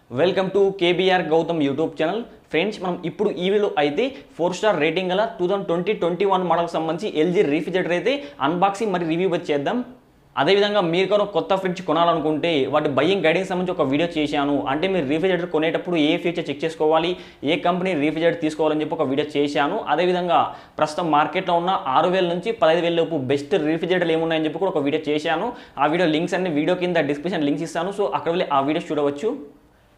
Welcome to KBR Gautam YouTube channel. Friends, మనం ఇప్పుడు ఈ వీడియోలో అయితే 4-స్టార్ రేటింగ్ గల 2020-21 మోడల్కి సంబంధించి ఎల్జీ రిఫ్రిజిరేటర్ అయితే అన్బాక్సింగ్ మరియు రివ్యూ చేద్దాం. అదేవిధంగా మీరు కూడా కొత్త ఫ్రిడ్జ్ కొనాలనుకుంటే వాటి బయ్యింగ్ గైడింగ్ సంబంధించి ఒక వీడియో చేశాను. అంటే మీరు రిఫ్రిజిరేటర్ కొనేటప్పుడు ఏ ఫీచర్ చెక్ చేసుకోవాలి, ఏ కంపెనీ రిఫ్రిజిరేటర్ తీసుకోవాలని చెప్పి ఒక వీడియో చేశాను. అదేవిధంగా ప్రస్తుతం మార్కెట్లో ఉన్న 6,000 నుంచి 15,000 లోపు బెస్ట్ రిఫ్రిజిరేటర్లు ఏమున్నాయని చెప్పి కూడా ఒక వీడియో చేశాను. ఆ వీడియో లింక్స్ అన్ని వీడియో కింద డిస్క్రిప్షన్ లింక్స్ ఇస్తాను. సో అక్కడ వెళ్ళి ఆ వీడియో చూడవచ్చు.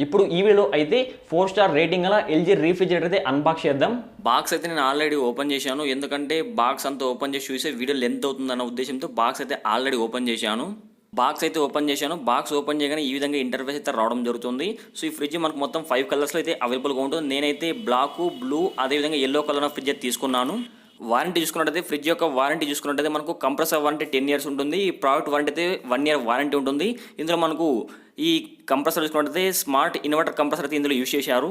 ఇప్పుడు ఈ వీడియోలో అయితే 4-స్టార్ రేటింగ్ గల ఎల్జీ రిఫ్రిజిరేటర్ అయితే అన్బాక్స్ చేద్దాం. బాక్స్ అయితే నేను ఆల్రెడీ ఓపెన్ చేశాను. ఎందుకంటే బాక్స్ అంతా ఓపెన్ చేసి చూసే వీడియో లెంత్ అవుతుందన్న ఉద్దేశంతో బాక్స్ అయితే ఆల్రెడీ ఓపెన్ చేశాను. బాక్స్ ఓపెన్ చేయగానే ఈ విధంగా ఇంటర్ఫేస్ అయితే రావడం జరుగుతుంది. సో ఈ ఫ్రిడ్జ్ మనకు మొత్తం 5 కలర్స్లో అయితే అవైలబుల్గా ఉంటుంది. నేనైతే బ్లాక్, బ్లూ, అదేవిధంగా ఎల్లో కలర్ ఫ్రిడ్జ్ అయితే తీసుకున్నాను. వారంటీ చూసుకున్నట్టయితే ఫ్రిడ్జ్ యొక్క వారంటీ చూసుకున్నట్టయితే మనకు కంప్రెసర్ వారంటీ 10 ఇయర్స్ ఉంటుంది. ఈ ప్రోడక్ట్ వారంటీ అయితే 1 ఇయర్ వారంటీ ఉంటుంది. ఇందులో మనకు ఈ కంప్రెసర్ చూసుకున్నట్టయితే స్మార్ట్ ఇన్వర్టర్ కంప్రెసర్ అయితే ఇందులో యూజ్ చేశారు.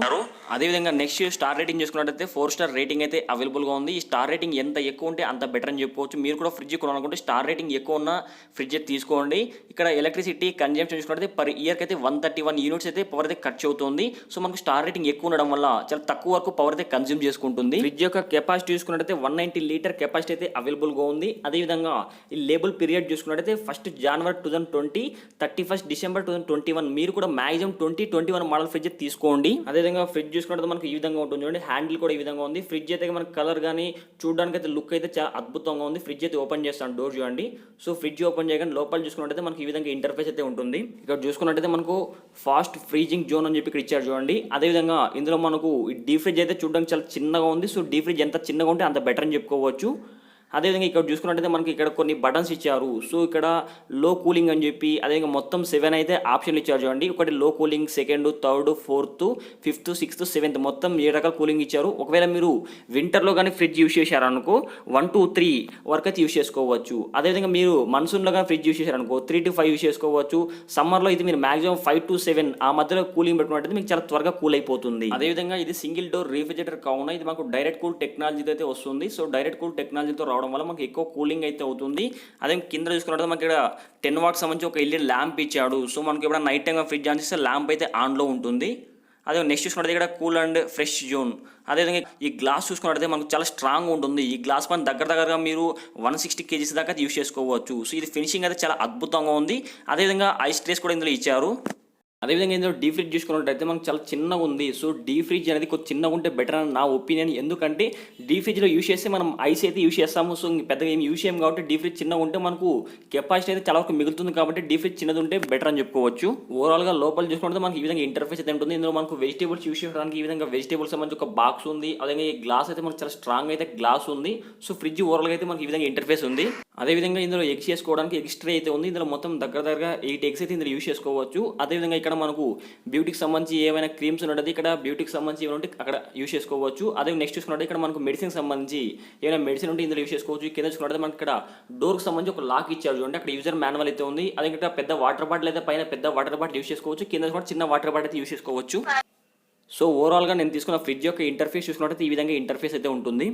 అదేవిధంగా నెక్స్ట్ స్టార్ రేటింగ్ చూసుకున్నట్టయితే 4-స్టార్ రేటింగ్ అయితే అవైలబుల్గా ఉంది. ఈ స్టార్ రేటింగ్ ఎంత ఎక్కువ ఉంటే అంత బెటర్ అని చెప్పుకోవచ్చు. మీరు కూడా ఫ్రిడ్జ్ కొనాలనుకుంటే స్టార్ రేటింగ్ ఎక్కువ ఉన్న ఫ్రిడ్జ్ అయితే తీసుకోండి. ఇక్కడ ఎలక్ట్రిసిటీ కన్జంప్షన్ చూసుకున్నట్టయితే పర్ ఇయర్కి అయితే 131 యూనిట్స్ అయితే పవర్ అయితే ఖర్చు అవుతుంది. సో మనకు స్టార్ రేటింగ్ ఎక్కువ ఉండడం వల్ల చాలా తక్కువ వరకు పవర్ అయితే కన్జ్యూమ్ చేసుకుంటుంది. ఫ్రిడ్జ్ యొక్క కెపాసిటీ చూసుకున్నట్టయితే 190 లీటర్ కెపాసిటీ అయితే అవైలబుల్గా ఉంది. అదేవిధంగా ఈ లేబుల్ పీరియడ్ చూసుకున్నట్టయితే 1 జనవరి 2020, 31 డిసెంబర్ 2021. మీరు కూడా మాక్సిమం 2021 మోడల్ ఫ్రిడ్జ్ తీసుకోండి. అదేవిధంగా ఫ్రిడ్జ్ చూసుకుంటే మనకు ఈ విధంగా ఉంటుంది. చూడండి, హ్యాండిల్ కూడా ఈ విధంగా ఉంది. ఫ్రిడ్జ్ అయితే మనకు కలర్ కానీ చూడడానికి అయితే లుక్ అయితే చాలా అద్భుతంగా ఉంది. ఫ్రిడ్జ్ అయితే ఓపెన్ చేస్తాను, డోర్ చూడండి. సో ఫ్రిడ్జ్ ఓపెన్ చేయగానే లోపల చూసుకున్నట్టయితే మనకి ఈ విధంగా ఇంటర్ఫేస్ అయితే ఉంటుంది. ఇక్కడ చూసుకున్నట్టయితే మనకు ఫాస్ట్ ఫ్రీజింగ్ జోన్ అని చెప్పి ఇక్కడ ఇచ్చారు చూడండి. అదేవిధంగా ఇందులో మనకు ఈ డీ ఫ్రిడ్జ్ అయితే చూడడానికి చాలా చిన్నగా ఉంది. సో డీ ఫ్రిడ్జ్ ఎంత చిన్నగా ఉంటే అంత బెటర్ అని చెప్పుకోవచ్చు. అదేవిధంగా ఇక్కడ చూసుకున్నట్టయితే మనకి ఇక్కడ కొన్ని బటన్స్ ఇచ్చారు. సో ఇక్కడ లో కూలింగ్ అని చెప్పి, అదేవిధంగా మొత్తం 7 అయితే ఆప్షన్లు ఇచ్చారు చూడండి. ఒకటి లో cooling, second, third, fourth, fifth, sixth, 7th మొత్తం 7 రకాల కూలింగ్ ఇచ్చారు. ఒకవేళ మీరు వింటర్లో కానీ ఫ్రిడ్జ్ యూస్ చేశారనుకో 1 to 3 వరకు అయితే యూస్ చేసుకోవచ్చు. అదేవిధంగా మీరు మన్సూన్లో కానీ ఫ్రిడ్జ్ యూస్ చేశారనుకో 3 to 5 యూస్ చేసుకోవచ్చు. సమ్మర్లో ఇది మీరు మాక్సిమం 5 to 7 ఆ మధ్యలో కూలింగ్ పెట్టుకున్నట్టయితే మీకు చాలా త్వరగా కూల్ అయిపోతుంది. అదేవిధంగా ఇది సింగిల్ డోర్ రిఫ్రిజిరేటర్ కావున ఇది మాకు డైరెక్ట్ కూల్ టెక్నాలజీతో అయితే వస్తుంది. సో డైరెక్ట్ కూల్ టెక్నాలజీతో రావడం వల్ల మనకి ఎక్కువ కూలింగ్ అయితే అవుతుంది. అదే కింద చూసుకున్నట్టు మనకి ఇక్కడ 10 వాట్స్ సంబంధించి ఒక ఎల్ఈడి ల్యాంప్ ఇచ్చాడు. సో మనకి ఎప్పుడైనా నైట్ టైం ఫ్రిడ్జ్ ఆన్ చేస్తే ల్యాంప్ అయితే ఆన్లో ఉంటుంది. అదే నెక్స్ట్ చూసుకున్నట్టు ఇక్కడ కూల్ అండ్ ఫ్రెష్ జోన్. అదేవిధంగా ఈ గ్లాస్ చూసుకున్నట్టయితే మనకు చాలా స్ట్రాంగ్ ఉంటుంది. ఈ గ్లాస్ పైన దగ్గరగా మీరు 160 kgs దాకా యూస్ చేసుకోవచ్చు. సో ఇది ఫినిషింగ్ అయితే చాలా అద్భుతంగా ఉంది. అదేవిధంగా ఐస్ ట్రేస్ కూడా ఇందులో ఇచ్చారు. అదేవిధంగా ఇందులో డీ ఫ్రిడ్జ్ చూసుకున్నట్టయితే మనకు చాలా చిన్నగా ఉంది. సో డీ ఫ్రిడ్జ్ అనేది కొంచెం చిన్నగా ఉంటే బెటర్ అని నా ఒపీనియన్. ఎందుకంటే డీ ఫ్రిడ్జ్లో యూస్ చేస్తే మనం ఐస్ అయితే యూస్ చేస్తాము. సో పెద్దగా ఏమి యూస్ చేయం కాబట్టి డీ ఫ్రిడ్జ్ చిన్నగా ఉంటే మనకు కెపాసిటీ అయితే చాలా వరకు మిగులుతుంది. కాబట్టి డీ ఫ్రిడ్జ్ చిన్నది ఉంటే బెటర్ అని చెప్పుకోవచ్చు. ఓవరాల్గా లోపల చూసుకుంటే మనకి ఈ విధంగా ఇంటర్ఫేస్ అయితే ఉంటుంది. ఇందులో మనకు వెజిటేబుల్స్ యూస్ చేయడానికి ఈ విధంగా వెజిటేబుల్స్ సంబంధించి ఒక బాక్స్ ఉంది. అదేవిధంగా ఈ గ్లాస్ అయితే మనకు చాలా స్ట్రాంగ్ అయితే గ్లాస్ ఉంది. సో ఫ్రిడ్జ్ ఓవరాల్గా అయితే మనకి ఈ విధంగా ఇంటర్ఫేస్ ఉంది. అదేవిధంగా ఇందులో ఎగ్స్ చేసుకోవడానికి ఎక్స్ట్రా అయితే ఉంది. ఇందులో మొత్తం దగ్గరగా 8 eggs అయితే ఇందులో యూస్ చేసుకోవచ్చు. అదేవిధంగా ఇక్కడ మనకు బ్యూటీకి సంబంధించి ఏమైనా క్రీమ్స్ ఉన్నది, ఇక్కడ బ్యూటీకి సంబంధించి ఏమైనా ఉంటే అక్కడ యూస్ చేసుకోవచ్చు. అదే నెక్స్ట్ చూసుకున్నట్టు ఇక్కడ మనకు మెడిసిన్ సంబంధించి ఏమైనా మెడిసిన్ ఉంటే ఇందులో యూస్ చేసుకోవచ్చు. కింద చూసుకున్నట్టు మనకి ఇక్కడ డోర్కి సంబంధించి ఒక లాక్ ఇచ్చారు చూడండి. అక్కడ యూజర్ మాన్యువల్ అయితే ఉంది. అదే ఇక్కడ పెద్ద వాటర్ బాటిల్ అయితే పైన పెద్ద వాటర్ బాటిల్ యూస్ చేసుకోవచ్చు. కింద కూడా చిన్న వాటర్ బాటిల్ అయితే యూస్ చేసుకోవచ్చు. సో ఓవరాల్గా నేను తీసుకున్న ఫ్రిడ్జ్ యొక్క ఇంటర్ఫేస్ చూసుకున్నట్టు ఈ విధంగా ఇంటర్ఫేస్ అయితే ఉంటుంది.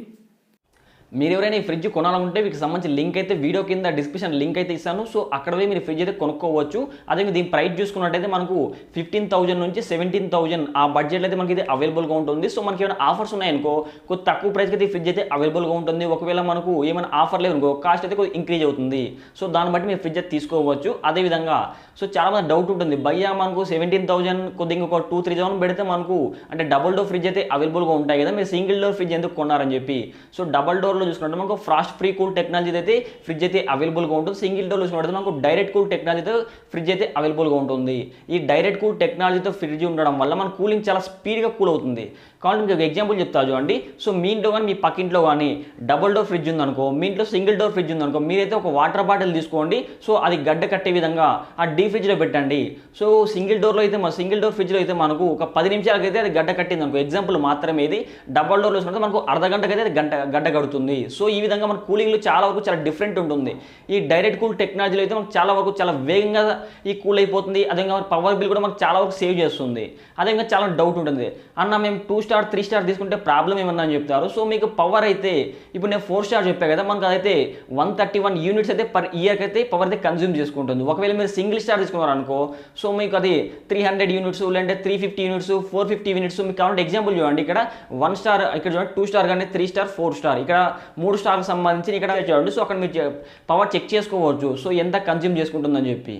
మీరు ఎవరైనా ఈ ఫ్రిడ్జ్ కొనాలనుకుంటే వీటికి సంబంధించిన లింక్ అయితే వీడియో కింద డిస్క్రిప్షన్ లింక్ అయితే ఇస్తాను. సో అక్కడ పోయి మీరు ఫ్రిడ్జ్ అయితే కొనుక్కోవచ్చు. అదే దీని ప్రైస్ చూసుకున్నట్టయితే మనకు 15,000 నుంచి 17,000 ఆ బడ్జెట్లో అయితే మనకి ఇది అవైలబుల్గా ఉంటుంది. సో మనకి ఏమైనా ఆఫర్స్ ఉన్నాయనుకో కొద్ది తక్కువ ప్రైస్కి అయితే ఈ ఫ్రిడ్జ్ అయితే అవైలబుల్గా ఉంటుంది. ఒకవేళ మనకు ఏమైనా ఆఫర్ లేదనుకో కాస్ట్ అయితే కొద్దిగా ఇంక్రీజ్ అవుతుంది. సో దాన్ని బట్టి మీరు ఫ్రిడ్జ్ అయితే తీసుకోవచ్చు. అదేవిధంగా సో చాలామంది డౌట్ ఉంటుంది, భయ్యా మనకు 17,000 కొద్దిగా ఇంకొక 2-3,000 పెడితే మనకు అంటే డబుల్ డోర్ ఫ్రిడ్జ్ అయితే అవైలబుల్గా ఉంటాయి కదా, మీరు సింగిల్ డోర్ ఫ్రిడ్జ్ ఎందుకు కొన్నారని చెప్పి. సో డబుల్ డోర్లో చూసుకుంటే మనకు ఫ్రాస్ట్ ఫ్రీ కూల్ టెక్నాలజీ అయితే ఫ్రిడ్జ్ అయితే అవైలబుల్గా ఉంటుంది. సింగిల్ డోర్ చూసుకుంటే మనకు డైరెక్ట్ కూల్ టెక్నాలజీతో ఫ్రిడ్జ్ అయితే అవైలబుల్గా ఉంటుంది. ఈ డైరెక్ట్ కూల్ టెక్నాలజీతో ఫ్రిడ్జ్ ఉండడం వల్ల మన కూలింగ్ చాలా స్పీడ్గా కూల్ అవుతుంది. కాబట్టి మీకు ఒక ఎగ్జాంపుల్ చెప్తా చూడండి. సో మీ ఇంట్లో కానీ మీ పక్కింట్లో కానీ డబుల్ డోర్ ఫ్రిడ్జ్ ఉందనుకో, మీ ఇంట్లో సింగిల్ డోర్ ఫ్రిడ్జ్ ఉందనుకో, మీరైతే ఒక వాటర్ బాటిల్ తీసుకోండి. సో అది గడ్డ కట్టే విధంగా ఆ డీ ఫ్రిడ్జ్లో పెట్టండి. సో సింగిల్ డోర్ ఫ్రిడ్జ్లో అయితే మనకు ఒక 10 నిమిషాలకైతే అది గడ్డ కట్టింది అనుకో, ఎగ్జాంపుల్ మాత్రమే. ఇది డబుల్ డోర్లో చూసుకుంటే మనకు అర్ధ గంటకైతే అది గడ్డ కడుతుంది. సో ఈ విధంగా మన కూలింగ్లో చాలా వరకు చాలా డిఫరెంట్ ఉంటుంది. ఈ డైరెక్ట్ కూల్ టెక్నాలజీలో అయితే మనకు చాలా వరకు చాలా వేగంగా ఈ కూల్ అయిపోతుంది. అదేవిధంగా పవర్ బిల్ కూడా మనకు చాలా వరకు సేవ్ చేస్తుంది. అదేవిధంగా చాలా డౌట్ ఉంటుంది, అన్న మేము 2-star స్టార్ 3 స్టార్ తీసుకుంటే ప్రాబ్లం ఏమన్నా అని చెప్తారు. సో మీకు పవర్ అయితే ఇప్పుడు నేను 4 స్టార్ చెప్పాను కదా, మనకు అదైతే 131 యూనిట్స్ అయితే పర్ ఇయర్కి అయితే పవర్ అయితే కన్జ్యూమ్ చేసుకుంటుంది. ఒకవేళ మీరు సింగిల్ స్టార్ తీసుకున్నారు అనుకో, సో మీకు అది 300 యూనిట్స్ లేదంటే 350 యూనిట్స్ 450 యూనిట్స్ మీకు కావాలంటే ఎగ్జాంపుల్ చూడండి. ఇక్కడ 1 స్టార్, ఇక్కడ చూడండి 2 స్టార్ కానీ 3 స్టార్ 4 స్టార్, ఇక్కడ 3 స్టార్కి సంబంధించి ఇక్కడ చూడండి. సో అక్కడ మీరు పవర్ చెక్ చేసుకోవచ్చు, సో ఎంత కన్జ్యూమ్ చేసుకుంటుందని చెప్పి.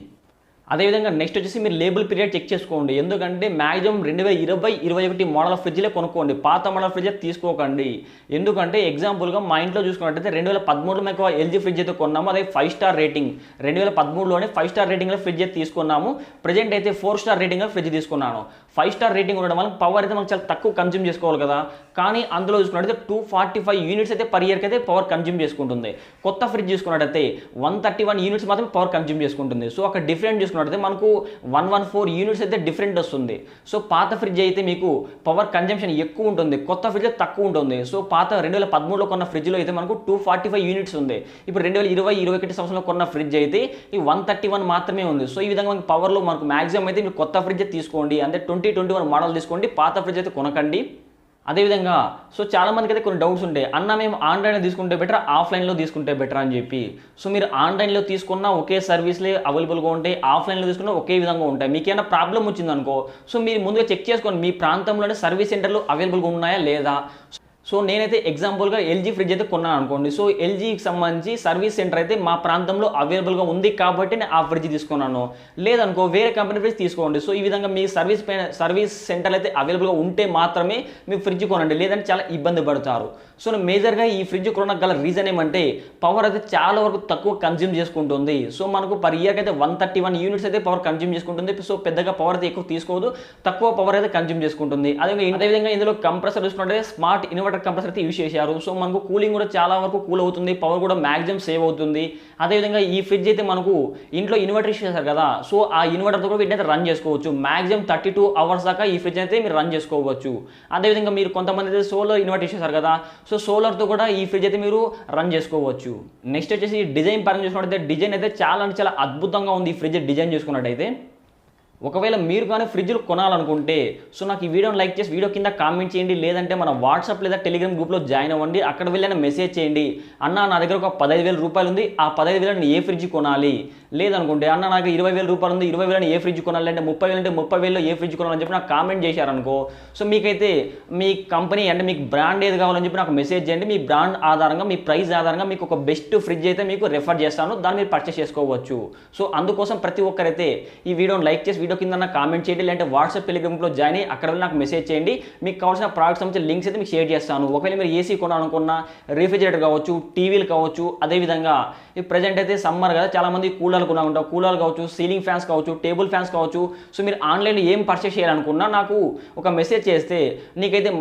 అదేవిధంగా నెక్స్ట్ వచ్చేసి మీరు లేబుల్ పీరియడ్ చెక్ చేసుకోండి. ఎందుకంటే మ్యాక్సిమం 2020-21 మోడల్ ఫ్రిడ్జ్లే కొనుక్కోండి, పాత మోడల్ ఫ్రిడ్జ్ తీసుకోకండి. ఎందుకంటే ఎగ్జాంపుల్గా మా ఇంట్లో చూసుకున్నట్టయితే 2013లో మేము ఎల్జీ ఫ్రిడ్జ్ అయితే కొన్నాము, అదే 5 స్టార్ రేటింగ్. 2013లోనే 5 స్టార్ రేటింగ్లో ఫ్రిడ్జ్ అయితే తీసుకున్నాము. ప్రజెంట్ అయితే 4 స్టార్ రేటింగ్లో ఫ్రిడ్జ్ తీసుకున్నాను. 5 స్టార్ రేటింగ్ ఉండడం వల్ల పవర్ అయితే మనకు చాలా తక్కువ కన్జ్యూమ్ చేసుకోవాలి కదా, కానీ అందులో చూసుకున్నట్టయితే 245 యూనిట్స్ అయితే పర్ ఇయర్కి అయితే పవర్ కన్జ్యూమ్ చేసుకుంటుంది. కొత్త ఫ్రిడ్జ్ చూసుకున్నట్టయితే 131 యూనిట్స్ మాత్రం పవర్ కన్జ్యూమ్ చేసుకుంటుంది. సో అక్కడ డిఫరెంట్ చూసుకున్నట్టయితే మనకు 114 యూనిట్స్ అయితే డిఫరెంట్ వస్తుంది. సో పాత ఫ్రిడ్జ్ అయితే మీకు పవర్ కన్జంప్షన్ ఎక్కువ ఉంటుంది, కొత్త ఫ్రిడ్జ్ తక్కువ ఉంటుంది. సో పాత 2013లో కొన్న ఫ్రిడ్జ్లో అయితే మనకు 245 యూనిట్స్ ఉంది. ఇప్పుడు 2020-21 సంవత్సరంలో కొన్న ఫ్రిడ్జ్ అయితే ఈ 131 మాత్రమే ఉంది. సో ఈ విధంగా మనకి పవర్లో మనకు మ్యాక్సిమం అయితే మీరు కొత్త ఫ్రిడ్జ్ తీసుకోండి, అంటే 2021 మోడల్ తీసుకోండి, పాత ఫ్రిడ్జ్ అయితే కొనకండి. అదేవిధంగా సో చాలామందికి అయితే కొన్ని డౌట్స్ ఉంటాయి, అన్న మేము ఆన్లైన్లో తీసుకుంటే బెటర్ ఆఫ్లైన్లో తీసుకుంటే బెటర్ అని చెప్పి. సో మీరు ఆన్లైన్లో తీసుకున్న ఒకే సర్వీస్లే అవైలబుల్గా ఉంటాయి, ఆఫ్లైన్లో తీసుకున్న ఒకే విధంగా ఉంటాయి. మీకు ఏమైనా ప్రాబ్లం వచ్చిందనుకో, సో మీరు ముందుగా చెక్ చేసుకోండి మీ ప్రాంతంలోనే సర్వీస్ సెంటర్లు అవైలబుల్గా ఉన్నాయా లేదా. సో నేనైతే ఎగ్జాంపుల్గా ఎల్జీ ఫ్రిడ్జ్ అయితే కొన్నాను అనుకోండి. సో ఎల్జీకి సంబంధించి సర్వీస్ సెంటర్ అయితే మా ప్రాంతంలో అవైలబుల్గా ఉంది కాబట్టి నేను ఆ ఫ్రిడ్జ్ తీసుకున్నాను. లేదనుకో వేరే కంపెనీ ఫ్రిడ్జ్ తీసుకోండి. సో ఈ విధంగా మీ సర్వీస్ సెంటర్లు అయితే అవైలబుల్గా ఉంటే మాత్రమే మీ ఫ్రిడ్జ్ కొనండి, లేదంటే చాలా ఇబ్బంది పడతారు. సో నేను మేజర్గా ఈ ఫ్రిడ్జ్ కొనడానికి గల రీజన్ ఏమంటే పవర్ అయితే చాలా వరకు తక్కువ కన్జ్యూమ్ చేసుకుంటుంది. సో మనకు పర్ ఇయర్కి అయితే 131 యూనిట్స్ అయితే పవర్ కన్జ్యూమ్ చేసుకుంటుంది. సో పెద్దగా పవర్ అయితే ఎక్కువ తీసుకోదు, తక్కువ పవర్ అయితే కన్జ్యూమ్ చేసుకుంటుంది. అదేవిధంగా ఇందులో కంప్రెసర్ చూసుకుంటే స్మార్ట్ ఇన్వర్టర్ కంప్రెసర్ అయితే యూజ్ చేశారు. సో మనకు కూలింగ్ కూడా చాలా వరకు కూల్ అవుతుంది, పవర్ కూడా మ్యాక్సిమం సేవ్ అవుతుంది. అదేవిధంగా ఈ ఫ్రిడ్జ్ అయితే మనకు ఇంట్లో ఇన్వర్టర్ యూజ్ చేశారు కదా, సో ఆ ఇన్వర్టర్తో కూడా వీటిని అయితే రన్ చేసుకోవచ్చు. మ్యాక్సిమం 32 అవర్స్ దాకా ఈ ఫ్రిడ్జ్ అయితే మీరు రన్ చేసుకోవచ్చు. అదేవిధంగా మీరు కొంతమంది అయితే సోలార్ ఇన్వర్టర్ యూజ్ చేశారు కదా, సో సోలార్తో కూడా ఈ ఫ్రిడ్జ్ అయితే మీరు రన్ చేసుకోవచ్చు. నెక్స్ట్ వచ్చేసి డిజైన్ పరంగా చూసుకున్నట్టయితే డిజైన్ అయితే చాలా అంటే చాలా అద్భుతంగా ఉంది. ఈ ఫ్రిడ్జ్ డిజైన్ చూసుకున్నట్టయితే ఒకవేళ మీరు కానీ ఫ్రిడ్జ్లు కొనాలనుకుంటే సో నాకు ఈ వీడియోని లైక్ చేసి వీడియో కింద కామెంట్ చేయండి, లేదంటే మన వాట్సాప్ లేదా టెలిగ్రామ్ గ్రూప్లో జాయిన్ అవ్వండి. అక్కడ వెళ్ళిన మెసేజ్ చేయండి, అన్న నా దగ్గర ఒక 15,000 రూపాయలు ఉంది, ఆ 15,000 నేను ఏ ఫ్రిడ్జ్ కొనాలి, లేదనుకుంటే అన్న నాకు 20,000 రూపాయలు ఉంది, 20,000 ఏ ఫ్రిడ్జ్ కొనాలి, అంటే 30,000 అంటే 30,000లో ఏ ఫ్రిడ్జ్ కొనాలని చెప్పి నాకు కామెంట్ చేశారనుకో, సో మీకైతే మీ కంపెనీ అంటే మీకు బ్రాండ్ ఏది కావాలని చెప్పి నాకు మెసేజ్ చేయండి. మీ బ్రాండ్ ఆధారంగా మీ ప్రైస్ ఆధారంగా మీకు ఒక బెస్ట్ ఫ్రిడ్జ్ అయితే మీకు రెఫర్ చేస్తాను, దాన్ని మీరు పర్చేస్ చేసుకోవచ్చు. సో అందుకోసం ప్రతి ఒక్కరైతే ఈ వీడియోని లైక్ చేసి వీడియో కింద కామెంట్ చేయండి, లేదంటే వాట్సాప్ టెలిగ్రామ్లో జాయిన్ అయ్యి అక్కడ నాకు మెసేజ్ చేయండి. మీకు కావాల్సిన ప్రోడక్ట్స్ సంబంధించిన లింక్స్ అయితే మీకు షేర్ చేస్తాను. ఒకవేళ మీరు ఏసీ కొనాలనుకున్నా, రిఫ్రిజిరేటర్ కావచ్చు, టీవీలు కావచ్చు, అదేవిధంగా ఈ ప్రజెంట్ అయితే సమ్మర్ కదా చాలామంది కూలర్లు కొనుక్కుంటారు, కూలర్లు కావచ్చు, సీలింగ్ ఫ్యాన్స్ కావచ్చు, టేబుల్ ఫ్యాన్స్ కావచ్చు. సో మీరు ఆన్లైన్లో ఏం పర్చేస్ చేయాలనుకున్నా నాకు ఒక మెసేజ్ చేస్తే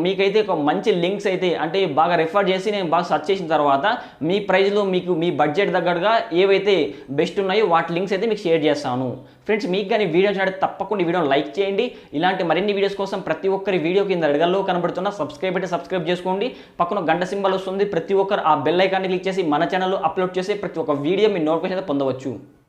మీకైతే ఒక మంచి లింక్స్ అయితే అంటే బాగా రెఫర్ చేసి నేను బాగా సెర్చ్ చేసిన తర్వాత మీ ప్రైస్లో మీకు మీ బడ్జెట్ తగ్గట్టుగా ఏవైతే బెస్ట్ ఉన్నాయో వాటి లింక్స్ అయితే మీకు షేర్ చేస్తాను. ఫ్రెండ్స్ మీకు కానీ వీడియో నచ్చినట్లయితే తప్పకుండా ఈ వీడియోని లైక్ చేయండి. ఇలాంటి మరిన్ని వీడియోస్ కోసం ప్రతి ఒక్కరి వీడియో కింద రెడగల్లో కనబడుతున్న సబ్స్క్రైబ్ చేసుకోండి. పక్కన గంట సింబల్ వస్తుంది, ప్రతి ఒక్కరు ఆ బెల్ ఐకాన్ని క్లిక్ చేసి మన ఛానల్లో అప్లోడ్ చేసి ప్రతి ఒక్క వీడియో మీ నోటిఫికేషన్ పొందవచ్చు.